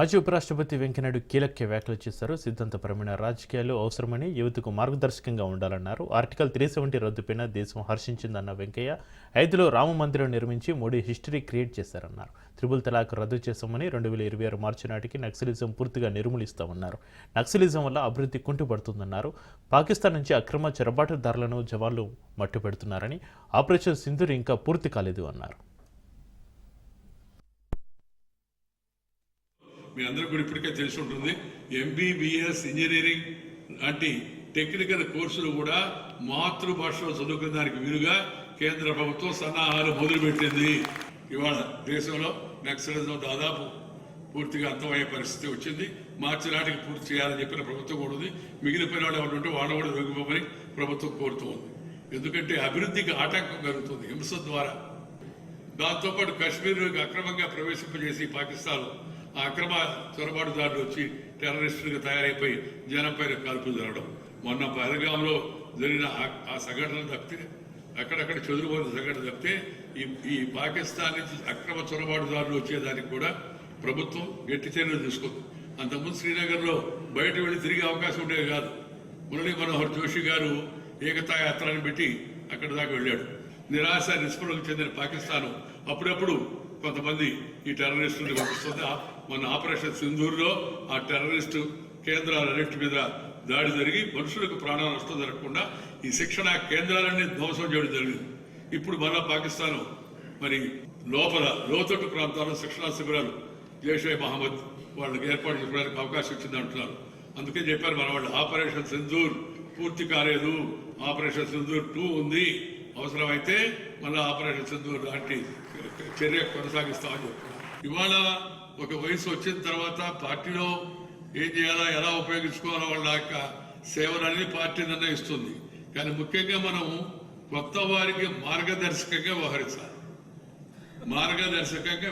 మాజీ ఉపరాష్ట్రపతి వెంకయ్యనాయుడు కీలక వ్యాఖ్యలు చేశారు. సిద్ధాంతపరమైన రాజకీయాలు అవసరమని, యువతకు మార్గదర్శకంగా ఉండాలన్నారు. ఆర్టికల్ 370 రద్దుపైన దేశం హర్షించిందన్న వెంకయ్య 5లో రామ మందిరం నిర్మించి మోడీ హిస్టరీ క్రియేట్ చేశారన్నారు. త్రిపుల్ తలాక్ రద్దు చేశామని 2026 మార్చి నాటికి నక్సలిజం పూర్తిగా నిర్మూలిస్తామన్నారు. నక్సలిజం వల్ల అభివృద్ధి కుంటుపడుతుందన్నారు. పాకిస్తాన్ నుంచి అక్రమ చొరబాటుదారులను జవాన్లు మట్టుపెడుతున్నారని, ఆపరేషన్ సింధూర్ ఇంకా పూర్తి కాలేదు అన్నారు. మీ అందరూ కూడా ఇప్పటికే తెలిసి ఉంటుంది. MBBS ఇంజనీరింగ్ లాంటి టెక్నికల్ కోర్సులు కూడా మాతృభాషలో చదువుకునే దానికి వీలుగా కేంద్ర ప్రభుత్వం సన్నాహాలు మొదలుపెట్టింది. ఇవాళ దేశంలో నక్సలిజం దాదాపు పూర్తిగా అంతమయ్యే పరిస్థితి వచ్చింది. మార్చి నాటికి పూర్తి చేయాలని చెప్పిన ప్రభుత్వం కూడా ఉంది. మిగిలిపోయిన వాళ్ళు ఎవరు ఉంటే వాళ్ళు కూడా వెగుమని ప్రభుత్వం కోరుతూ ఉంది. ఎందుకంటే అభివృద్ధికి ఆటంకం కలుగుతుంది హింస ద్వారా. దాంతోపాటు కాశ్మీర్కి అక్రమంగా ప్రవేశింపజేసి పాకిస్తాన్ ఆ అక్రమ చొరబాటుదారులు వచ్చి టెర్రరిస్టులుగా తయారైపోయి జనంపైన కాల్పులు జరగడం, మొన్న పహల్గాంలో జరిగిన ఆ సంఘటనలు తప్పితే, అక్కడక్కడ చెదురుపోయిన సంఘటన తప్పితే ఈ పాకిస్తాన్ నుంచి అక్రమ చొరబాటుదారులు వచ్చేదానికి కూడా ప్రభుత్వం గట్టి చర్యలు తీసుకుంది. అంతకుముందు శ్రీనగర్లో బయట వెళ్ళి తిరిగే అవకాశం ఉండేది కాదు. మురళీ మనోహర్ జోషి గారు ఏకతా యాత్రని పెట్టి అక్కడ దాకా వెళ్ళాడు. నిరాశ నిస్పృహకు చెందిన పాకిస్తాన్ అప్పుడప్పుడు కొంతమంది ఈ టెర్రరిస్టులను పంపిస్తుంది. మన ఆపరేషన్ సింధూర్లో ఆ టెర్రరిస్టు కేంద్రాలన్నింటి మీద దాడి జరిగి మనుషులకు ప్రాణ నష్టం జరగకుండా ఈ శిక్షణ కేంద్రాలన్నీ ధ్వంసం చేయడం జరిగింది. ఇప్పుడు మళ్ళా పాకిస్తాన్ మరి లోపల లోతట్టు ప్రాంతాల్లో శిక్షణా శిబిరాలు జైషే మహమ్మద్ వాళ్ళకి ఏర్పాటు చేయడానికి అవకాశం ఇచ్చింది అంటున్నారు. అందుకే చెప్పారు మన వాళ్ళు ఆపరేషన్ సింధూర్ పూర్తి కాలేదు, ఆపరేషన్ సింధూర్ 2 ఉంది, అవసరమైతే మళ్ళీ ఆపరేషన్ సింధూర్ లాంటి చర్య కొనసాగిస్తామని చెప్తున్నారు. ఇవాళ ఒక వయసు వచ్చిన తర్వాత పార్టీలో ఏం చేయాలా, ఎలా ఉపయోగించుకోవాలో వాళ్ళ యొక్క సేవలు అనేది పార్టీ నిర్ణయిస్తుంది. కానీ ముఖ్యంగా మనం కొత్త వారికి మార్గదర్శకంగా వ్యవహరించాలి. మార్గదర్శకంగా